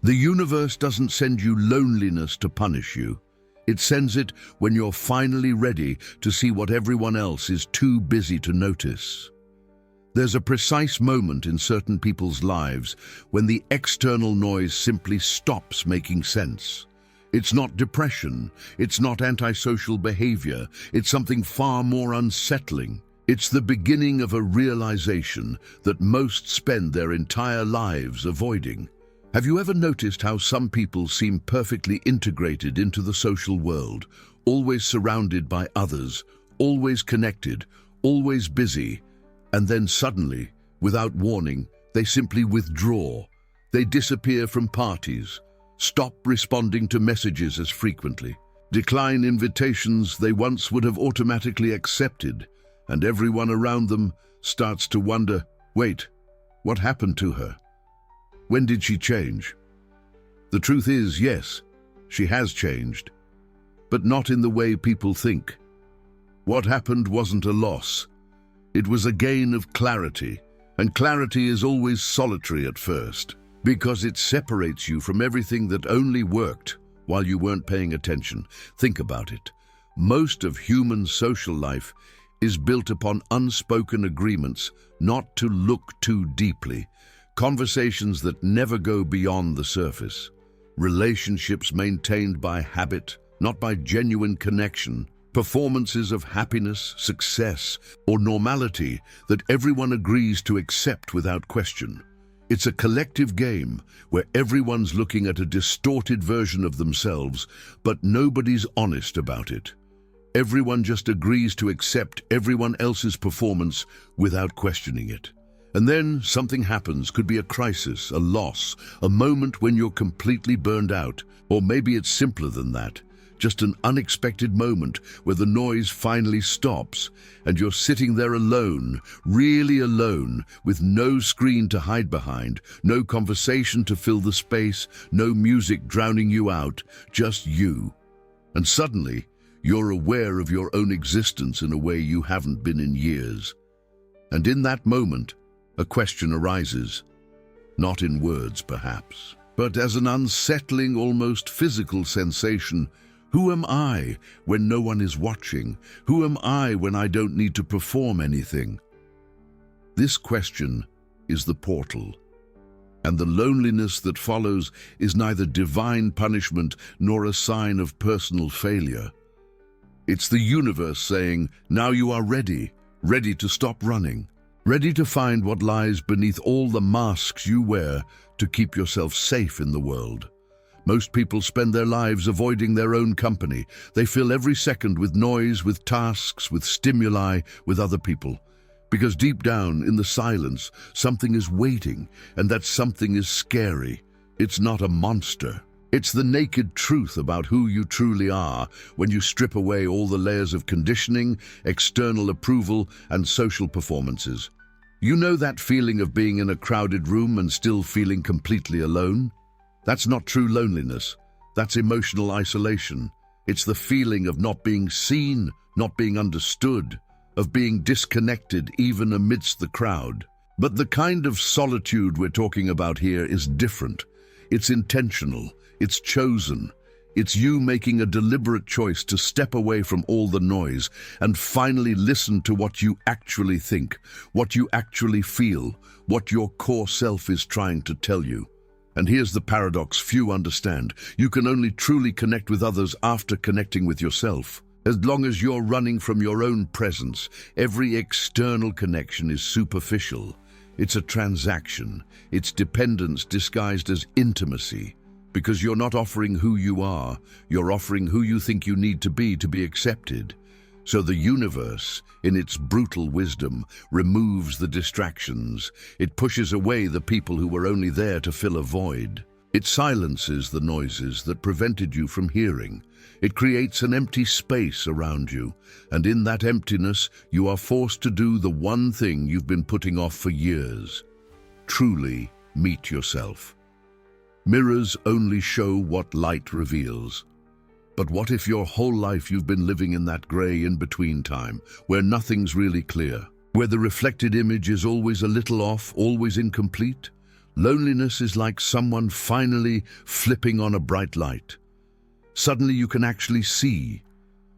The universe doesn't send you loneliness to punish you. It sends it when you're finally ready to see what everyone else is too busy to notice. There's a precise moment in certain people's lives when the external noise simply stops making sense. It's not depression, it's not antisocial behavior, it's something far more unsettling. It's the beginning of a realization that most spend their entire lives avoiding. Have you ever noticed how some people seem perfectly integrated into the social world, always surrounded by others, always connected, always busy, and then suddenly, without warning, they simply withdraw. They disappear from parties, stop responding to messages as frequently, decline invitations they once would have automatically accepted, and everyone around them starts to wonder, wait, what happened to her? When did she change? The truth is, yes, she has changed, but not in the way people think. What happened wasn't a loss. It was a gain of clarity, and clarity is always solitary at first, because it separates you from everything that only worked while you weren't paying attention. Think about it. Most of human social life is built upon unspoken agreements not to look too deeply, conversations that never go beyond the surface, relationships maintained by habit, not by genuine connection, performances of happiness, success, or normality that everyone agrees to accept without question. It's a collective game where everyone's looking at a distorted version of themselves, but nobody's honest about it. Everyone just agrees to accept everyone else's performance without questioning it. And then something happens, could be a crisis, a loss, a moment when you're completely burned out, or maybe it's simpler than that. Just an unexpected moment where the noise finally stops and you're sitting there alone, really alone, with no screen to hide behind, no conversation to fill the space, no music drowning you out, just you. And suddenly, you're aware of your own existence in a way you haven't been in years. And in that moment, a question arises, not in words perhaps, but as an unsettling, almost physical sensation. Who am I when no one is watching? Who am I when I don't need to perform anything? This question is the portal, and the loneliness that follows is neither divine punishment nor a sign of personal failure. It's the universe saying, now you are ready to stop running. Ready to find what lies beneath all the masks you wear to keep yourself safe in the world. Most people spend their lives avoiding their own company. They fill every second with noise, with tasks, with stimuli, with other people. Because deep down, in the silence, something is waiting, and that something is scary. It's not a monster. It's the naked truth about who you truly are when you strip away all the layers of conditioning, external approval, and social performances. You know that feeling of being in a crowded room and still feeling completely alone? That's not true loneliness. That's emotional isolation. It's the feeling of not being seen, not being understood, of being disconnected even amidst the crowd. But the kind of solitude we're talking about here is different. It's intentional. It's chosen. It's you making a deliberate choice to step away from all the noise and finally listen to what you actually think, what you actually feel, what your core self is trying to tell you. And here's the paradox few understand. You can only truly connect with others after connecting with yourself. As long as you're running from your own presence, every external connection is superficial. It's a transaction. It's dependence disguised as intimacy. Because you're not offering who you are, you're offering who you think you need to be accepted. So the universe, in its brutal wisdom, removes the distractions. It pushes away the people who were only there to fill a void. It silences the noises that prevented you from hearing. It creates an empty space around you, and in that emptiness, you are forced to do the one thing you've been putting off for years. Truly meet yourself. Mirrors only show what light reveals. But what if your whole life you've been living in that gray in-between time, where nothing's really clear, where the reflected image is always a little off, always incomplete? Loneliness is like someone finally flipping on a bright light. Suddenly you can actually see.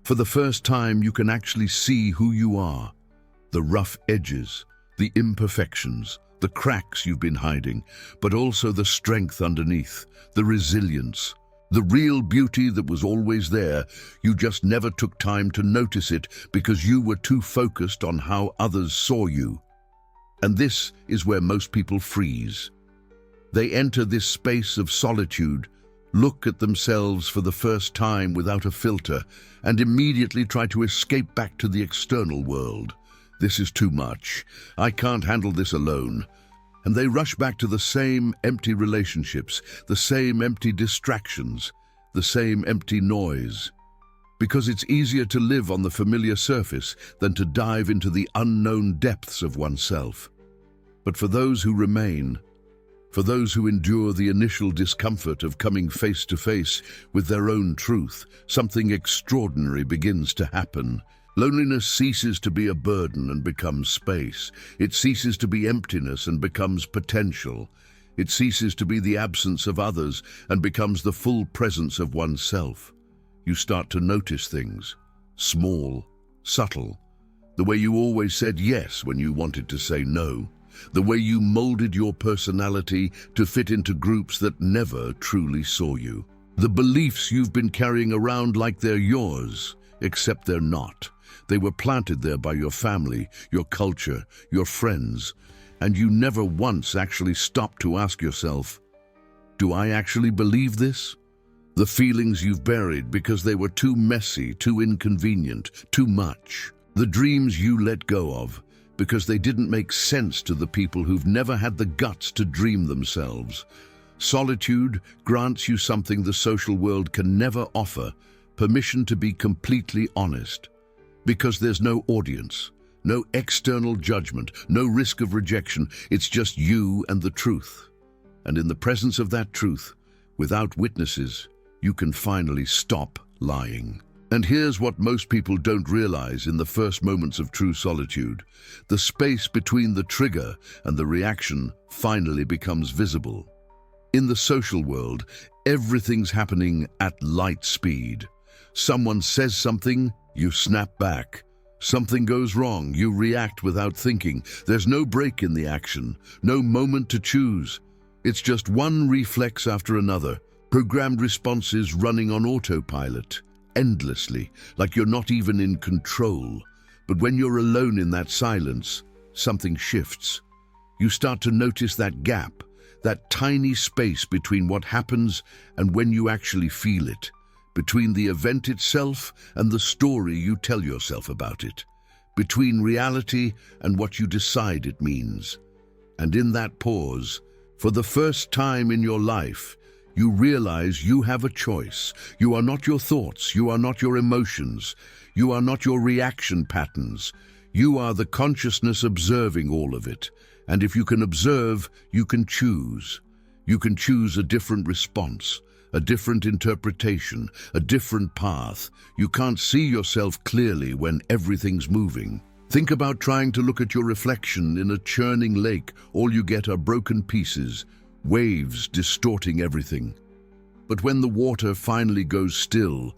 For the first time, you can actually see who you are. The rough edges, the imperfections, the cracks you've been hiding, but also the strength underneath, the resilience, the real beauty that was always there. You just never took time to notice it because you were too focused on how others saw you. And this is where most people freeze. They enter this space of solitude, look at themselves for the first time without a filter, and immediately try to escape back to the external world. This is too much. I can't handle this alone. And they rush back to the same empty relationships, the same empty distractions, the same empty noise. Because it's easier to live on the familiar surface than to dive into the unknown depths of oneself. But for those who remain, for those who endure the initial discomfort of coming face to face with their own truth, something extraordinary begins to happen. Loneliness ceases to be a burden and becomes space. It ceases to be emptiness and becomes potential. It ceases to be the absence of others and becomes the full presence of oneself. You start to notice things, small, subtle, the way you always said yes when you wanted to say no, the way you molded your personality to fit into groups that never truly saw you, the beliefs you've been carrying around like they're yours, except they're not. They were planted there by your family, your culture, your friends, and you never once actually stopped to ask yourself, do I actually believe this? The feelings you've buried because they were too messy, too inconvenient, too much. The dreams you let go of because they didn't make sense to the people who've never had the guts to dream themselves. Solitude grants you something the social world can never offer, permission to be completely honest. Because there's no audience, no external judgment, no risk of rejection. It's just you and the truth. And in the presence of that truth, without witnesses, you can finally stop lying. And here's what most people don't realize in the first moments of true solitude. The space between the trigger and the reaction finally becomes visible. In the social world, everything's happening at light speed. Someone says something, you snap back. Something goes wrong, you react without thinking. There's no break in the action, no moment to choose. It's just one reflex after another, programmed responses running on autopilot, endlessly, like you're not even in control. But when you're alone in that silence, something shifts. You start to notice that gap, that tiny space between what happens and when you actually feel it. Between the event itself and the story you tell yourself about it, between reality and what you decide it means. And in that pause, for the first time in your life, you realize you have a choice. You are not your thoughts, you are not your emotions, you are not your reaction patterns. You are the consciousness observing all of it. And if you can observe, you can choose. You can choose a different response, a different interpretation, a different path. You can't see yourself clearly when everything's moving. Think about trying to look at your reflection in a churning lake. All you get are broken pieces, waves distorting everything. But when the water finally goes still,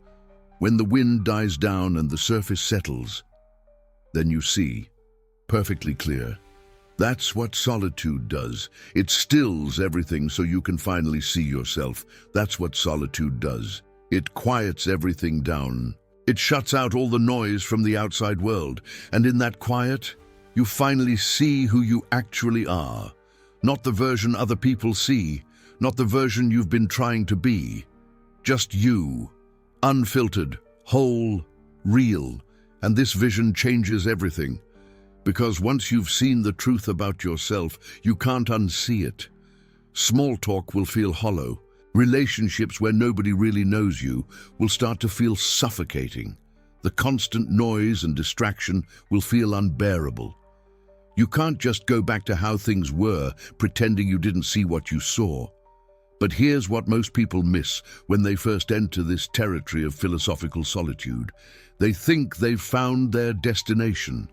when the wind dies down and the surface settles, then you see, perfectly clear. That's what solitude does. It stills everything so you can finally see yourself. That's what solitude does. It quiets everything down. It shuts out all the noise from the outside world. And in that quiet, you finally see who you actually are. Not the version other people see, not the version you've been trying to be. Just you, unfiltered, whole, real. And this vision changes everything. Because once you've seen the truth about yourself, you can't unsee it. Small talk will feel hollow. Relationships where nobody really knows you will start to feel suffocating. The constant noise and distraction will feel unbearable. You can't just go back to how things were, pretending you didn't see what you saw. But here's what most people miss when they first enter this territory of philosophical solitude. They think they've found their destination.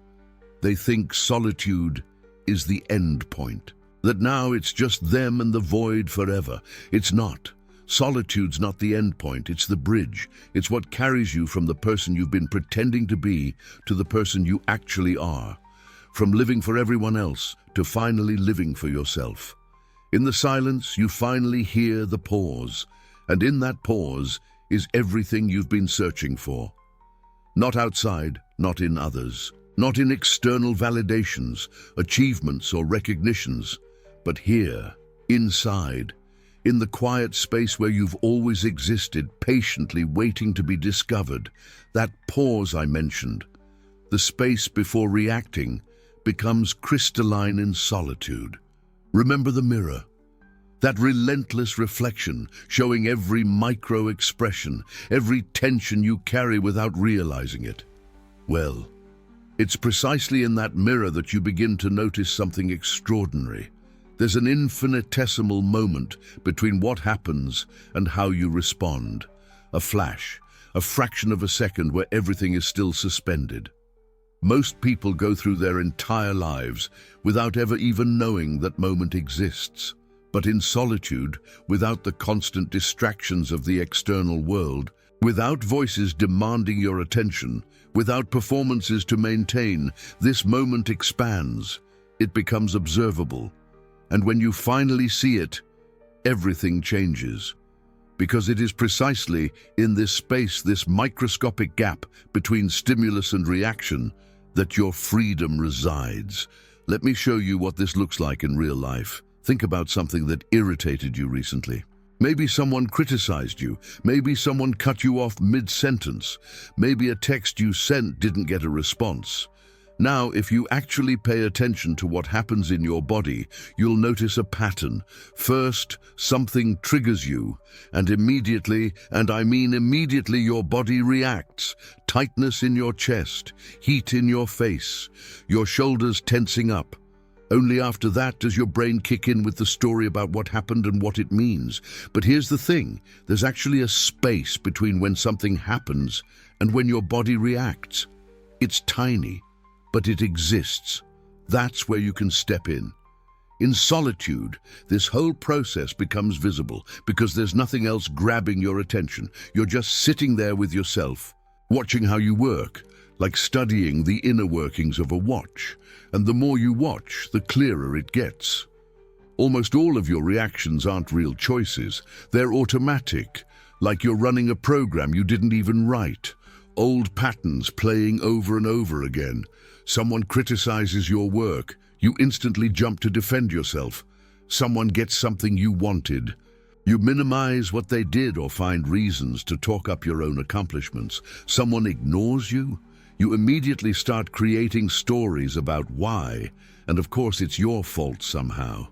They think solitude is the end point. that now it's just them and the void forever. It's not. Solitude's not the end point, it's the bridge. It's what carries you from the person you've been pretending to be to the person you actually are. From living for everyone else to finally living for yourself. In the silence, you finally hear the pause, and in that pause is everything you've been searching for. Not outside, not in others, not in external validations, achievements or recognitions, but here, inside, in the quiet space where you've always existed, patiently waiting to be discovered. That pause I mentioned, the space before reacting, becomes crystalline in solitude. Remember the mirror, that relentless reflection showing every micro-expression, every tension you carry without realizing it. Well, it's precisely in that mirror that you begin to notice something extraordinary. There's an infinitesimal moment between what happens and how you respond. A flash, a fraction of a second where everything is still suspended. Most people go through their entire lives without ever even knowing that moment exists. But in solitude, without the constant distractions of the external world, without voices demanding your attention, without performances to maintain, this moment expands. It becomes observable. And when you finally see it, everything changes. Because it is precisely in this space, this microscopic gap between stimulus and reaction, that your freedom resides. Let me show you what this looks like in real life. Think about something that irritated you recently. Maybe someone criticized you. Maybe someone cut you off mid-sentence. Maybe a text you sent didn't get a response. Now, if you actually pay attention to what happens in your body, you'll notice a pattern. First, something triggers you, and immediately, and I mean immediately, your body reacts. Tightness in your chest, heat in your face, your shoulders tensing up. Only after that does your brain kick in with the story about what happened and what it means. But here's the thing, there's actually a space between when something happens and when your body reacts. It's tiny, but it exists. That's where you can step in. In solitude, this whole process becomes visible because there's nothing else grabbing your attention. You're just sitting there with yourself, watching how you work, like studying the inner workings of a watch. And the more you watch, the clearer it gets. Almost all of your reactions aren't real choices. They're automatic, like you're running a program you didn't even write. Old patterns playing over and over again. Someone criticizes your work, you instantly jump to defend yourself. Someone gets something you wanted. You minimize what they did or find reasons to talk up your own accomplishments. Someone ignores you. You immediately start creating stories about why, and of course it's your fault somehow.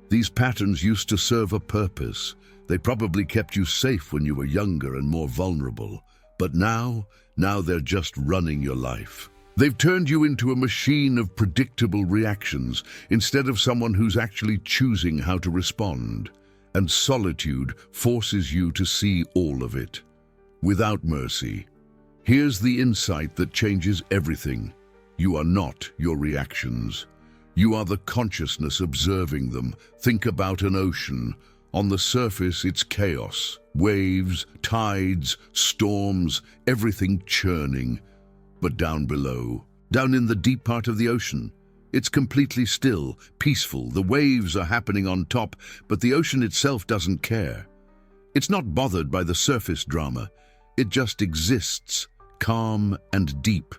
These patterns used to serve a purpose. They probably kept you safe when you were younger and more vulnerable. But now they're just running your life. They've turned you into a machine of predictable reactions instead of someone who's actually choosing how to respond. And solitude forces you to see all of it, without mercy. Here's the insight that changes everything. You are not your reactions. You are the consciousness observing them. Think about an ocean. On the surface, it's chaos. Waves, tides, storms, everything churning. But down below, down in the deep part of the ocean, it's completely still, peaceful. The waves are happening on top, but the ocean itself doesn't care. It's not bothered by the surface drama. It just exists, calm and deep,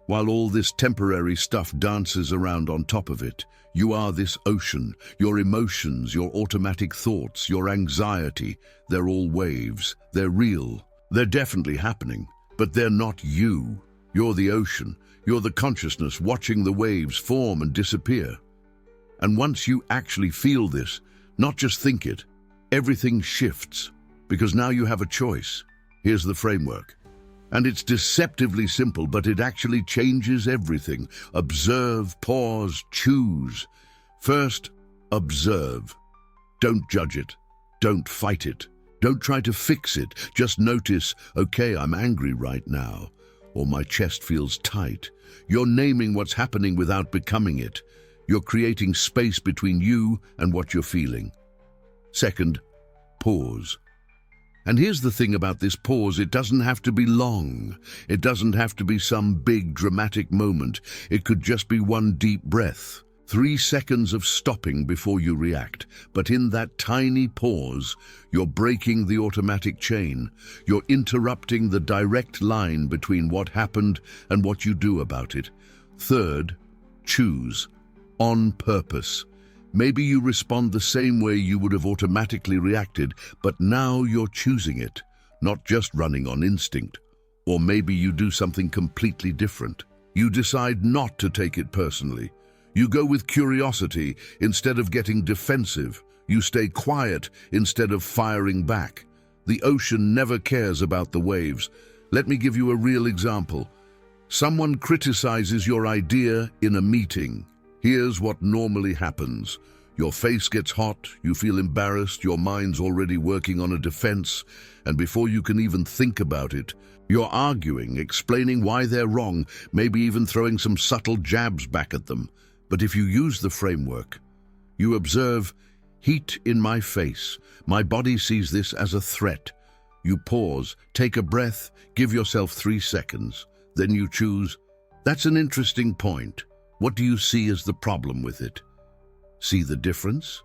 while all this temporary stuff dances around on top of it. You are this ocean. Your emotions, your automatic thoughts, your anxiety, they're all waves. They're real. They're definitely happening, but they're not you. You're the ocean. You're the consciousness watching the waves form and disappear. And once you actually feel this, not just think it, everything shifts, because now you have a choice. Here's the framework. And it's deceptively simple, but it actually changes everything. Observe, pause, choose. First, observe. Don't judge it. Don't fight it. Don't try to fix it. Just notice, okay, I'm angry right now, or my chest feels tight. You're naming what's happening without becoming it. You're creating space between you and what you're feeling. Second, pause. And here's the thing about this pause, it doesn't have to be long. It doesn't have to be some big dramatic moment. It could just be one deep breath. 3 seconds of stopping before you react. But in that tiny pause, you're breaking the automatic chain. You're interrupting the direct line between what happened and what you do about it. Third, choose. On purpose. Maybe you respond the same way you would have automatically reacted, but now you're choosing it, not just running on instinct. Or maybe you do something completely different. You decide not to take it personally. You go with curiosity instead of getting defensive. You stay quiet instead of firing back. The ocean never cares about the waves. Let me give you a real example. Someone criticizes your idea in a meeting. Here's what normally happens. Your face gets hot, you feel embarrassed, your mind's already working on a defense, and before you can even think about it, you're arguing, explaining why they're wrong, maybe even throwing some subtle jabs back at them. But if you use the framework, you observe, heat in my face. My body sees this as a threat. You pause, take a breath, give yourself 3 seconds. Then you choose. That's an interesting point. What do you see as the problem with it? See the difference?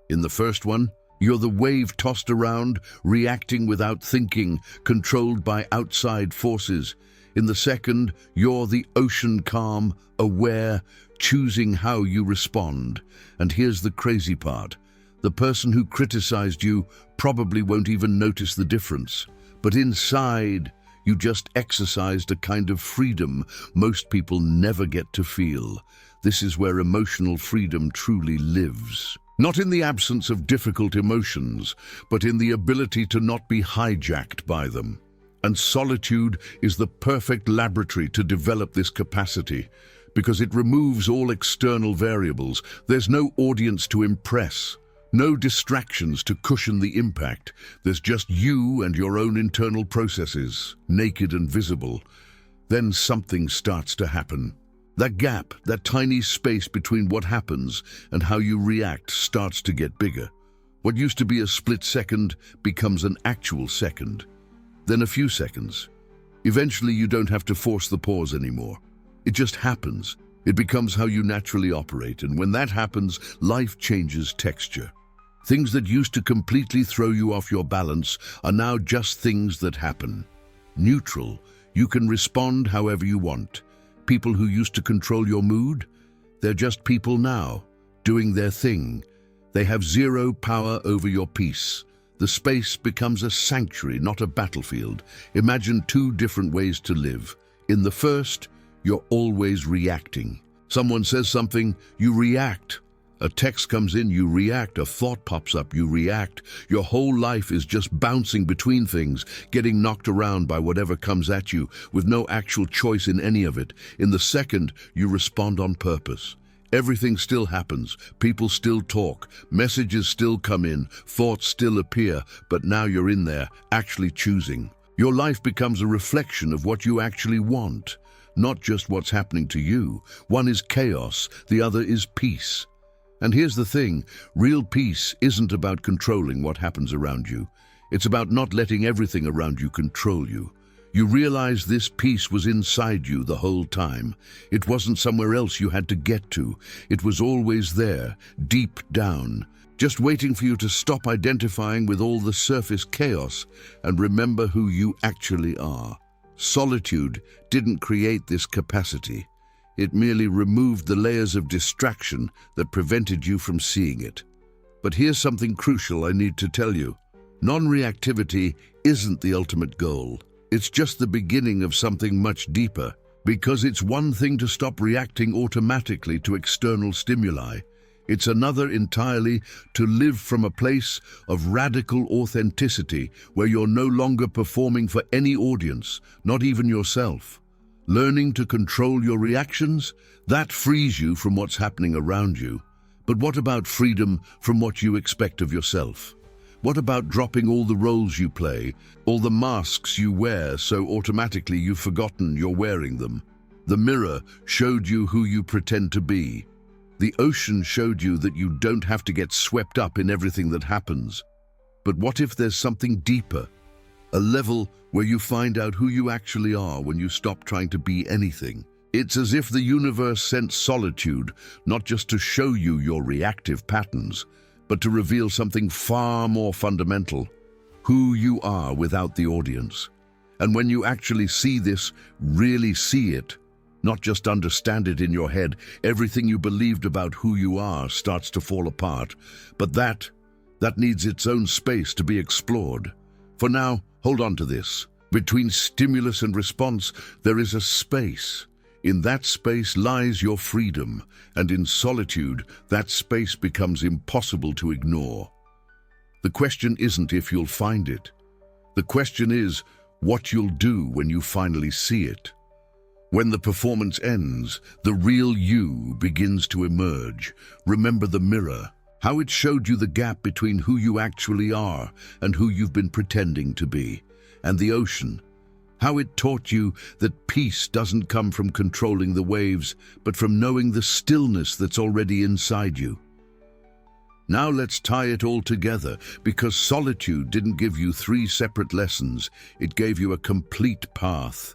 In the first one, you're the wave tossed around, reacting without thinking, controlled by outside forces. In the second, you're the ocean calm, aware, choosing how you respond. And here's the crazy part. The person who criticized you probably won't even notice the difference. But inside, you just exercised a kind of freedom most people never get to feel. This is where emotional freedom truly lives. Not in the absence of difficult emotions, but in the ability to not be hijacked by them. And solitude is the perfect laboratory to develop this capacity, because it removes all external variables. There's no audience to impress. No distractions to cushion the impact. There's just you and your own internal processes, naked and visible. Then something starts to happen. That gap, that tiny space between what happens and how you react starts to get bigger. What used to be a split second becomes an actual second. Then a few seconds. Eventually you don't have to force the pause anymore. It just happens. It becomes how you naturally operate, and when that happens, life changes texture. Things that used to completely throw you off your balance are now just things that happen. Neutral, you can respond however you want. People who used to control your mood, they're just people now, doing their thing. They have zero power over your peace. The space becomes a sanctuary, not a battlefield. Imagine 2 different ways to live. In the first, you're always reacting. Someone says something, you react. A text comes in, you react. A thought pops up, you react. Your whole life is just bouncing between things, getting knocked around by whatever comes at you, with no actual choice in any of it. In the second, you respond on purpose. Everything still happens, people still talk, messages still come in, thoughts still appear, but now you're in there, actually choosing. Your life becomes a reflection of what you actually want, not just what's happening to you. One is chaos, the other is peace. And here's the thing, real peace isn't about controlling what happens around you. It's about not letting everything around you control you. You realize this peace was inside you the whole time. It wasn't somewhere else you had to get to. It was always there, deep down, just waiting for you to stop identifying with all the surface chaos and remember who you actually are. Solitude didn't create this capacity. It merely removed the layers of distraction that prevented you from seeing it. But here's something crucial I need to tell you. Non-reactivity isn't the ultimate goal. It's just the beginning of something much deeper, because it's one thing to stop reacting automatically to external stimuli. It's another entirely to live from a place of radical authenticity where you're no longer performing for any audience, not even yourself. Learning to control your reactions, that frees you from what's happening around you. But what about freedom from what you expect of yourself? What about dropping all the roles you play, all the masks you wear so automatically you've forgotten you're wearing them? The mirror showed you who you pretend to be. The ocean showed you that you don't have to get swept up in everything that happens. But what if there's something deeper? A level where you find out who you actually are when you stop trying to be anything. It's as if the universe sent solitude, not just to show you your reactive patterns, but to reveal something far more fundamental, who you are without the audience. And when you actually see this, really see it, not just understand it in your head, everything you believed about who you are starts to fall apart. But that needs its own space to be explored. For now, hold on to this. Between stimulus and response, there is a space. In that space lies your freedom, and in solitude, that space becomes impossible to ignore. The question isn't if you'll find it. The question is what you'll do when you finally see it. When the performance ends, the real you begins to emerge. Remember the mirror, how it showed you the gap between who you actually are and who you've been pretending to be. And the ocean, how it taught you that peace doesn't come from controlling the waves, but from knowing the stillness that's already inside you. Now let's tie it all together, because solitude didn't give you 3 separate lessons, it gave you a complete path.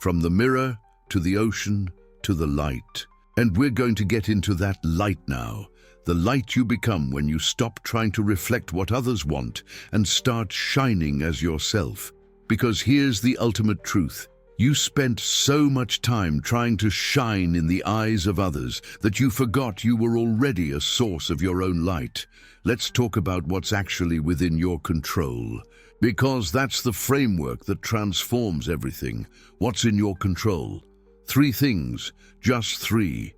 From the mirror, to the ocean, to the light. And we're going to get into that light now. The light you become when you stop trying to reflect what others want and start shining as yourself. Because here's the ultimate truth. You spent so much time trying to shine in the eyes of others that you forgot you were already a source of your own light. Let's talk about what's actually within your control. Because that's the framework that transforms everything. What's in your control? 3 things, just 3.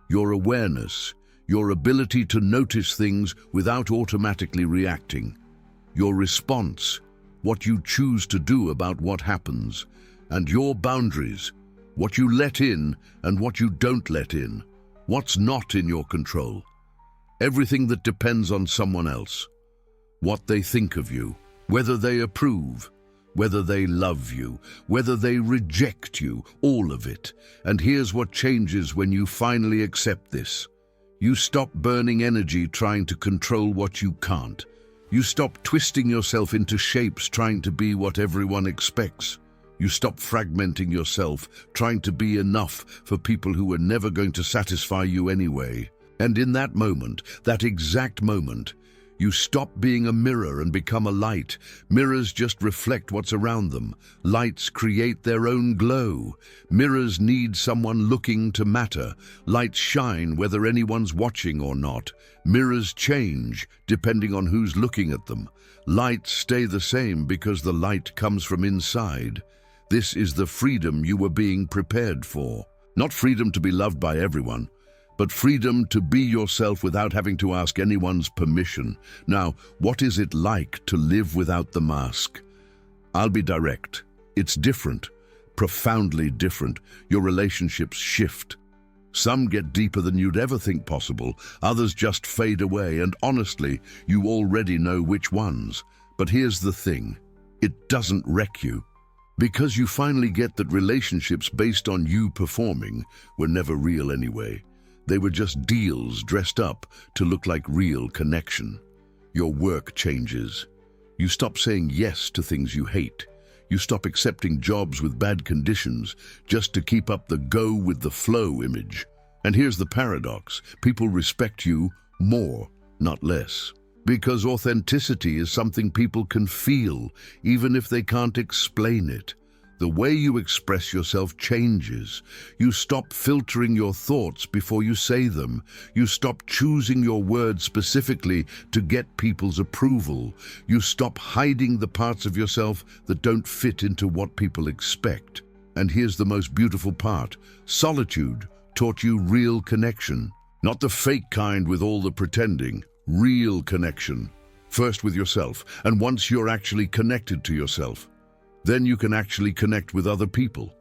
Your awareness, your ability to notice things without automatically reacting. Your response, what you choose to do about what happens. And your boundaries, what you let in and what you don't let in. What's not in your control. Everything that depends on someone else. What they think of you, whether they approve, whether they love you, whether they reject you, all of it. And here's what changes when you finally accept this. You stop burning energy trying to control what you can't. You stop twisting yourself into shapes trying to be what everyone expects. You stop fragmenting yourself, trying to be enough for people who are never going to satisfy you anyway. And in that moment, that exact moment, you stop being a mirror and become a light. Mirrors just reflect what's around them. Lights create their own glow. Mirrors need someone looking to matter. Lights shine whether anyone's watching or not. Mirrors change depending on who's looking at them. Lights stay the same because the light comes from inside. This is the freedom you were being prepared for. Not freedom to be loved by everyone, but freedom to be yourself without having to ask anyone's permission. Now, what is it like to live without the mask? I'll be direct. It's different, profoundly different. Your relationships shift. Some get deeper than you'd ever think possible. Others just fade away, and honestly, you already know which ones. But here's the thing. It doesn't wreck you. Because you finally get that relationships based on you performing were never real anyway. They were just deals dressed up to look like real connection. Your work changes. You stop saying yes to things you hate. You stop accepting jobs with bad conditions just to keep up the go with the flow image. And here's the paradox. People respect you more, not less. Because authenticity is something people can feel, even if they can't explain it. The way you express yourself changes. You stop filtering your thoughts before you say them. You stop choosing your words specifically to get people's approval. You stop hiding the parts of yourself that don't fit into what people expect. And here's the most beautiful part. Solitude taught you real connection. Not the fake kind with all the pretending. Real connection. First with yourself, and once you're actually connected to yourself, then you can actually connect with other people.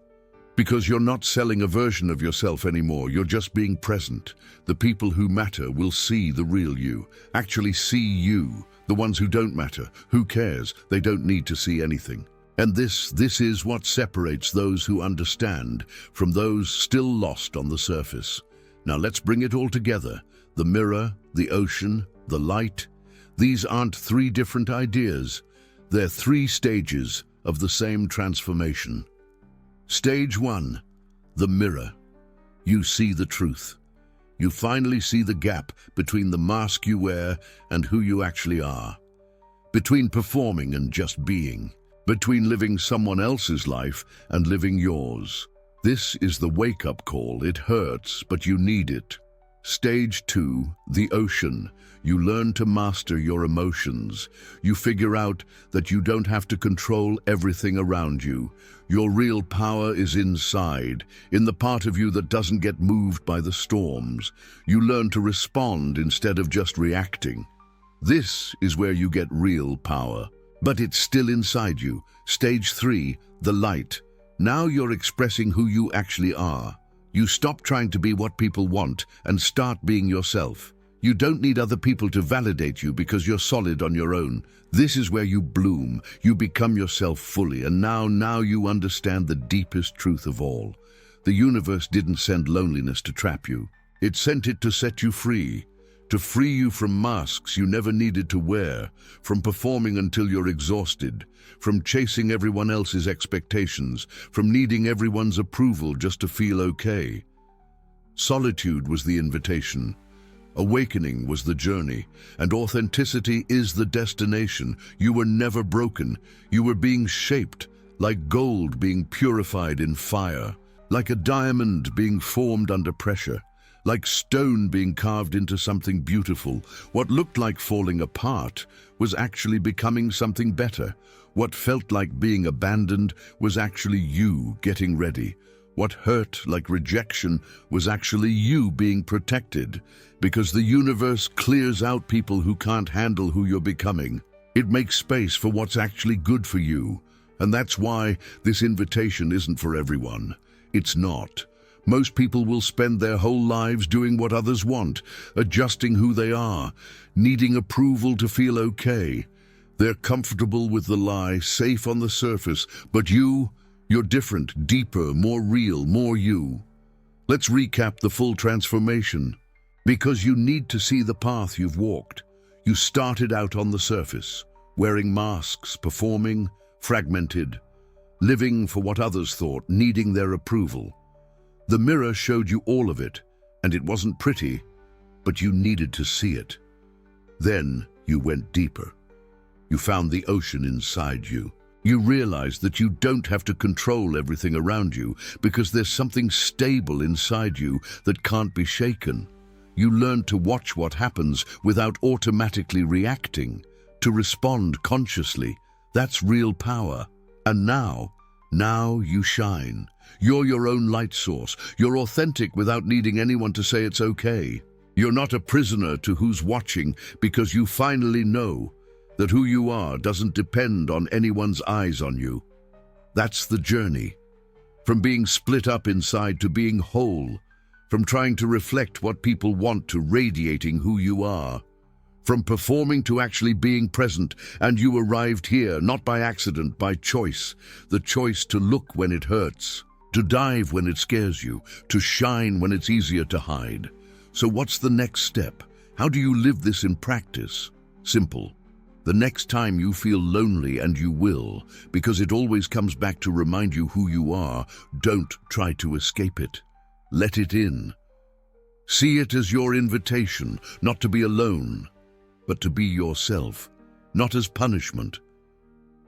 Because you're not selling a version of yourself anymore, you're just being present. The people who matter will see the real you, actually see you. The ones who don't matter, who cares? They don't need to see anything. And this is what separates those who understand from those still lost on the surface. Now let's bring it all together. The mirror, the ocean, the light. These aren't three different ideas. They're three stages of the same transformation. Stage 1, the mirror. You see the truth. You finally see the gap between the mask you wear and who you actually are. Between performing and just being. Between living someone else's life and living yours. This is the wake-up call. It hurts, but you need it. Stage 2, the ocean. You learn to master your emotions. You figure out that you don't have to control everything around you. Your real power is inside, in the part of you that doesn't get moved by the storms. You learn to respond instead of just reacting. This is where you get real power. But it's still inside you. Stage 3, the light. Now you're expressing who you actually are. You stop trying to be what people want and start being yourself. You don't need other people to validate you because you're solid on your own. This is where you bloom. You become yourself fully, and now you understand the deepest truth of all. The universe didn't send loneliness to trap you. It sent it to set you free. To free you from masks you never needed to wear, from performing until you're exhausted, from chasing everyone else's expectations, from needing everyone's approval just to feel okay. Solitude was the invitation. Awakening was the journey, and authenticity is the destination. You were never broken. You were being shaped, like gold being purified in fire, like a diamond being formed under pressure. Like stone being carved into something beautiful. What looked like falling apart was actually becoming something better. What felt like being abandoned was actually you getting ready. What hurt like rejection was actually you being protected. Because the universe clears out people who can't handle who you're becoming. It makes space for what's actually good for you. And that's why this invitation isn't for everyone. It's not. Most people will spend their whole lives doing what others want, adjusting who they are, needing approval to feel okay. They're comfortable with the lie, safe on the surface, but you're different, deeper, more real, more you. Let's recap the full transformation. Because you need to see the path you've walked. You started out on the surface, wearing masks, performing, fragmented, living for what others thought, needing their approval. The mirror showed you all of it, and it wasn't pretty, but you needed to see it. Then you went deeper. You found the ocean inside you. You realized that you don't have to control everything around you because there's something stable inside you that can't be shaken. You learned to watch what happens without automatically reacting, to respond consciously. That's real power. And now you shine. You're your own light source. You're authentic without needing anyone to say it's okay. You're not a prisoner to who's watching because you finally know that who you are doesn't depend on anyone's eyes on you. That's the journey. From being split up inside to being whole. From trying to reflect what people want to radiating who you are. From performing to actually being present, and you arrived here not by accident, by choice. The choice to look when it hurts. To dive when it scares you, to shine when it's easier to hide. So what's the next step? How do you live this in practice? Simple. The next time you feel lonely, and you will, because it always comes back to remind you who you are, don't try to escape it. Let it in. See it as your invitation, not to be alone, but to be yourself. Not as punishment,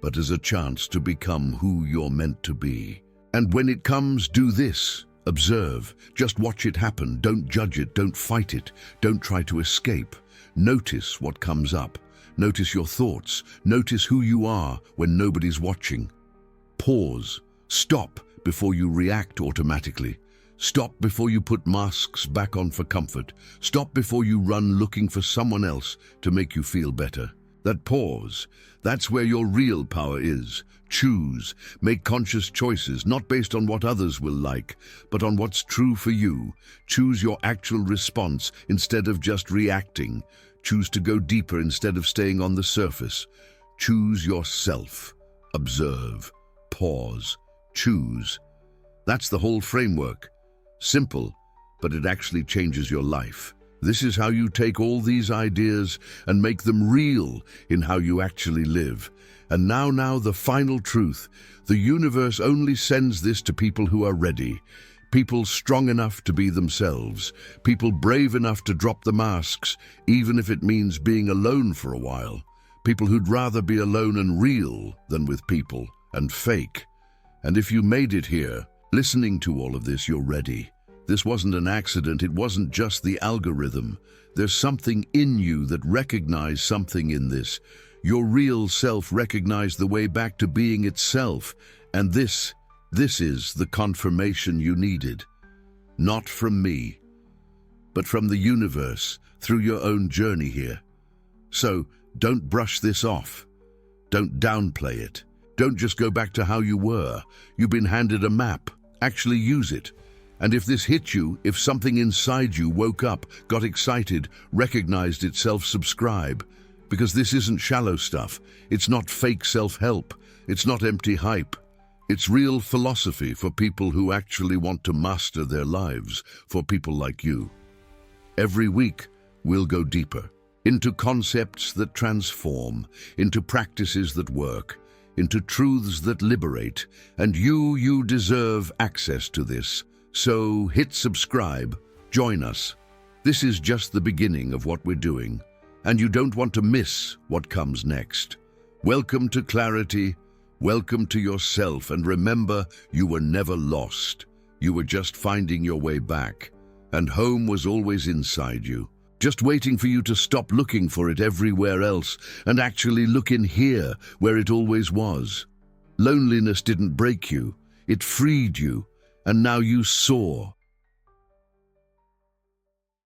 but as a chance to become who you're meant to be. And when it comes, do this. Observe. Just watch it happen. Don't judge it. Don't fight it. Don't try to escape. Notice what comes up. Notice your thoughts. Notice who you are when nobody's watching. Pause. Stop before you react automatically. Stop before you put masks back on for comfort. Stop before you run looking for someone else to make you feel better. That pause, that's where your real power is. Choose. Make conscious choices, not based on what others will like, but on what's true for you. Choose your actual response instead of just reacting. Choose to go deeper instead of staying on the surface. Choose yourself. Observe. Pause. Choose. That's the whole framework. Simple, but it actually changes your life. This is how you take all these ideas and make them real in how you actually live. And now the final truth. The universe only sends this to people who are ready. People strong enough to be themselves. People brave enough to drop the masks, even if it means being alone for a while. People who'd rather be alone and real than with people and fake. And if you made it here, listening to all of this, you're ready. This wasn't an accident. It wasn't just the algorithm. There's something in you that recognized something in this. Your real self recognized the way back to being itself. And this is the confirmation you needed. Not from me, but from the universe through your own journey here. So don't brush this off. Don't downplay it. Don't just go back to how you were. You've been handed a map. Actually use it. And if this hit you, if something inside you woke up, got excited, recognized itself, subscribe. Because this isn't shallow stuff. It's not fake self-help. It's not empty hype. It's real philosophy for people who actually want to master their lives, for people like you. Every week, we'll go deeper, into concepts that transform, into practices that work, into truths that liberate, and you deserve access to this. So hit subscribe, join us. This is just the beginning of what we're doing, and you don't want to miss what comes next. Welcome to clarity, welcome to yourself, and remember, you were never lost. You were just finding your way back, and home was always inside you, just waiting for you to stop looking for it everywhere else and actually look in here where it always was. Loneliness didn't break you, it freed you. And now you soar,